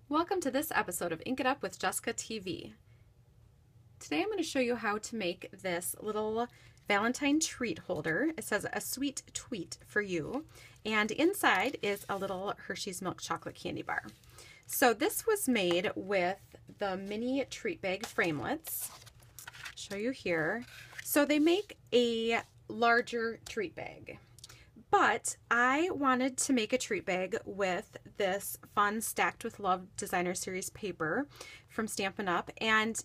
Welcome to this episode of Ink It Up with Jessica TV. Today I'm going to show you how to make this little Valentine treat holder. It says a sweet tweet for you, and inside is a little Hershey's milk chocolate candy bar. So this was made with the mini treat bag framelets. I'll show you here. So they make a larger treat bag. But I wanted to make a treat bag with this fun Stacked with Love Designer Series paper from Stampin' Up! And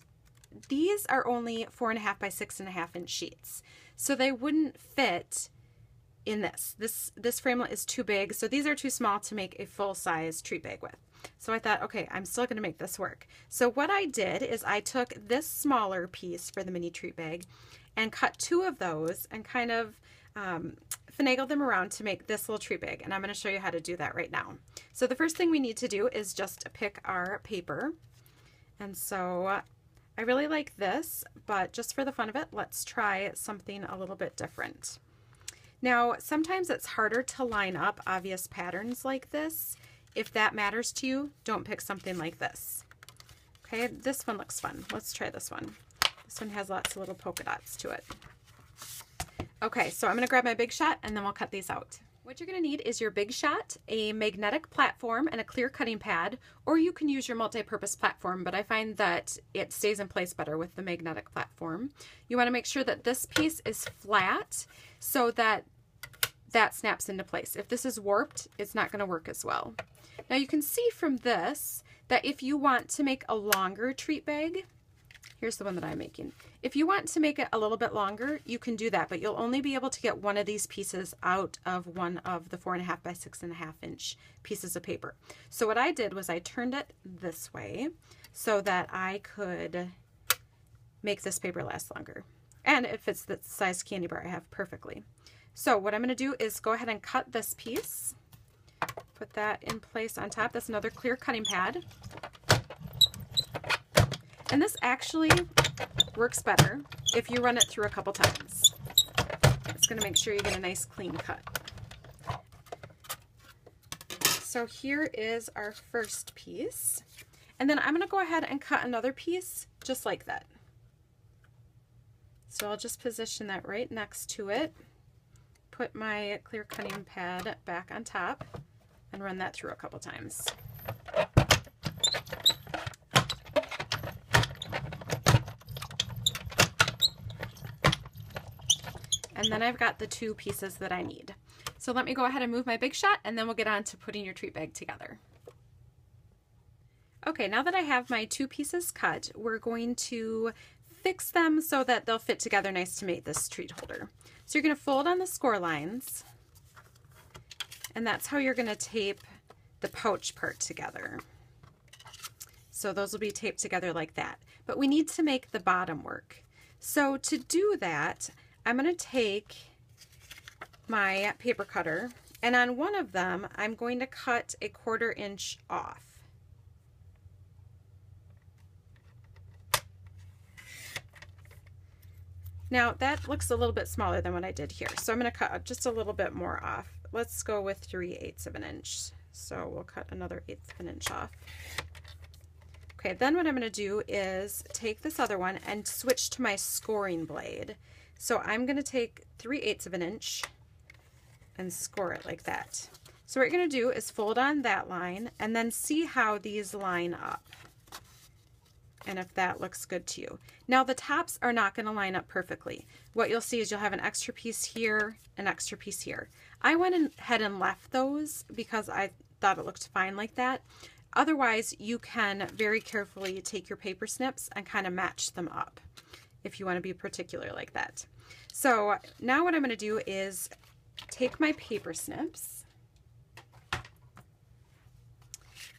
these are only 4.5 by 6.5 inch sheets. So they wouldn't fit in this. This framelit is too big, so these are too small to make a full-size treat bag with. So I thought, okay, I'm still going to make this work. So what I did is I took this smaller piece for the mini treat bag and cut two of those and kind of finagled them around to make this little treat bag, and I'm going to show you how to do that right now. So the first thing we need to do is just pick our paper, and so I really like this, but just for the fun of it, let's try something a little bit different. Now sometimes it's harder to line up obvious patterns like this. If that matters to you, don't pick something like this. Okay, this one looks fun. Let's try this one. This one has lots of little polka dots to it. Okay, so I'm going to grab my Big Shot and then we'll cut these out. What you're going to need is your Big Shot, a magnetic platform, and a clear cutting pad, or you can use your multi-purpose platform, but I find that it stays in place better with the magnetic platform. You want to make sure that this piece is flat so that that snaps into place. If this is warped, it's not going to work as well. Now you can see from this that if you want to make a longer treat bag, here's the one that I'm making. If you want to make it a little bit longer, you can do that, but you'll only be able to get one of these pieces out of one of the 4.5 by 6.5 inch pieces of paper. So what I did was I turned it this way so that I could make this paper last longer. And it fits the size candy bar I have perfectly. So what I'm going to do is go ahead and cut this piece, put that in place on top. That's another clear cutting pad. And this actually works better if you run it through a couple times. It's going to make sure you get a nice clean cut. So here is our first piece. And then I'm going to go ahead and cut another piece just like that. So I'll just position that right next to it, put my clear cutting pad back on top, and run that through a couple times. And then I've got the two pieces that I need. So let me go ahead and move my Big Shot, and then we'll get on to putting your treat bag together. Okay, now that I have my two pieces cut, we're going to fix them so that they'll fit together nice to make this treat holder. So you're going to fold on the score lines, and that's how you're going to tape the pouch part together. So those will be taped together like that. But we need to make the bottom work. So to do that, I'm going to take my paper cutter, and on one of them I'm going to cut a 1/4 inch off. Now that looks a little bit smaller than what I did here, so I'm going to cut just a little bit more off. Let's go with 3/8 of an inch. So we'll cut another 1/8 of an inch off. Okay, then what I'm going to do is take this other one and switch to my scoring blade. So I'm going to take 3/8 of an inch and score it like that. So what you're going to do is fold on that line and then see how these line up and if that looks good to you. Now the tops are not going to line up perfectly. What you'll see is you'll have an extra piece here, an extra piece here. I went ahead and left those because I thought it looked fine like that. Otherwise, you can very carefully take your paper snips and kind of match them up if you want to be particular like that. So now what I'm going to do is take my paper snips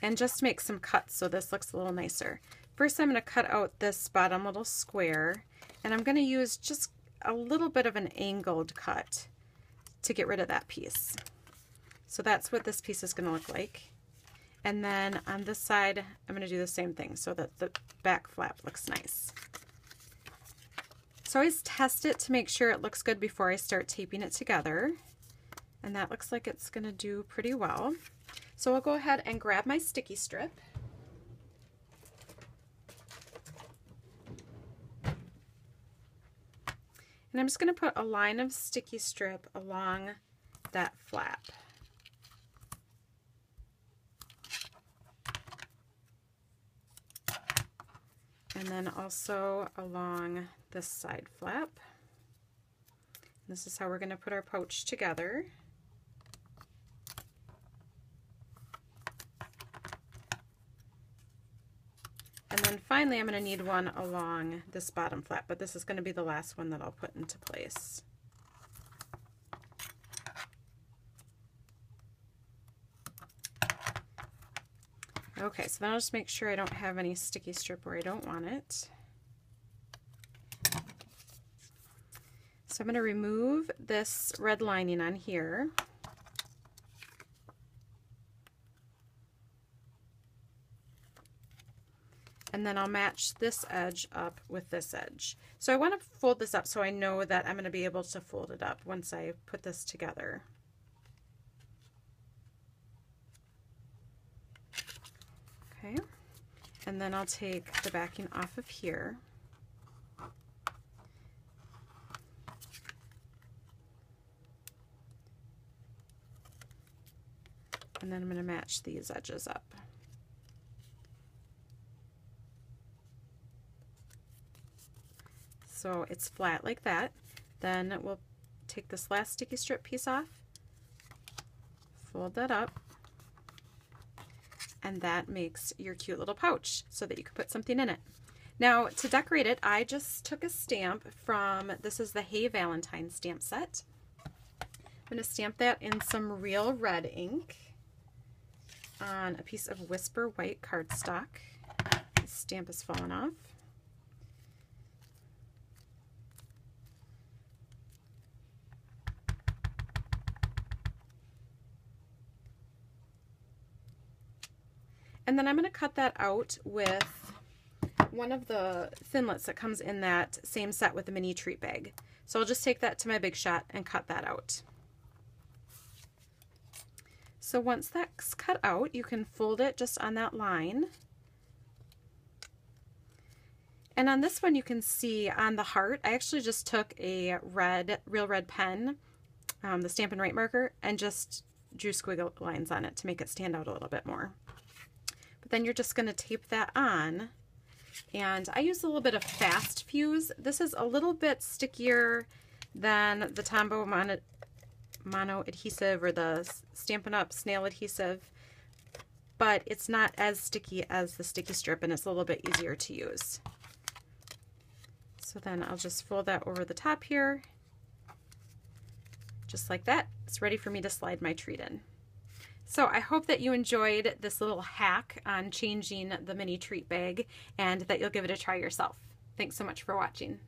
and just make some cuts so this looks a little nicer. First I'm going to cut out this bottom little square, and I'm going to use just a little bit of an angled cut to get rid of that piece. So that's what this piece is going to look like. And then on this side I'm going to do the same thing so that the back flap looks nice. So always test it to make sure it looks good before I start taping it together. And that looks like it's going to do pretty well. So I'll go ahead and grab my sticky strip. And I'm just going to put a line of sticky strip along that flap. And then also along this side flap. This is how we're going to put our pouch together. And then finally I'm going to need one along this bottom flap, but this is going to be the last one that I'll put into place. Okay, so then I'll just make sure I don't have any sticky strip where I don't want it. So I'm going to remove this red lining on here. And then I'll match this edge up with this edge. So I want to fold this up so I know that I'm going to be able to fold it up once I put this together. Okay, and then I'll take the backing off of here. And then I'm going to match these edges up. So it's flat like that. Then we'll take this last sticky strip piece off, fold that up, and that makes your cute little pouch so that you can put something in it. Now to decorate it, I just took a stamp from, this is the Hey Valentine stamp set. I'm going to stamp that in some real red ink on a piece of Whisper white cardstock. The stamp has fallen off. And then I'm going to cut that out with one of the Thinlets that comes in that same set with the mini treat bag. So I'll just take that to my Big Shot and cut that out. So once that's cut out, you can fold it just on that line. And on this one you can see on the heart, I actually just took a real red pen, the Stampin' Right marker, and just drew squiggle lines on it to make it stand out a little bit more. But then you're just going to tape that on, and I use a little bit of Fast Fuse. This is a little bit stickier than the Tombow Mono adhesive or the Stampin' Up! Snail adhesive, but it's not as sticky as the sticky strip, and it's a little bit easier to use. So then I'll just fold that over the top here, just like that. It's ready for me to slide my treat in. So I hope that you enjoyed this little hack on changing the mini treat bag and that you'll give it a try yourself. Thanks so much for watching.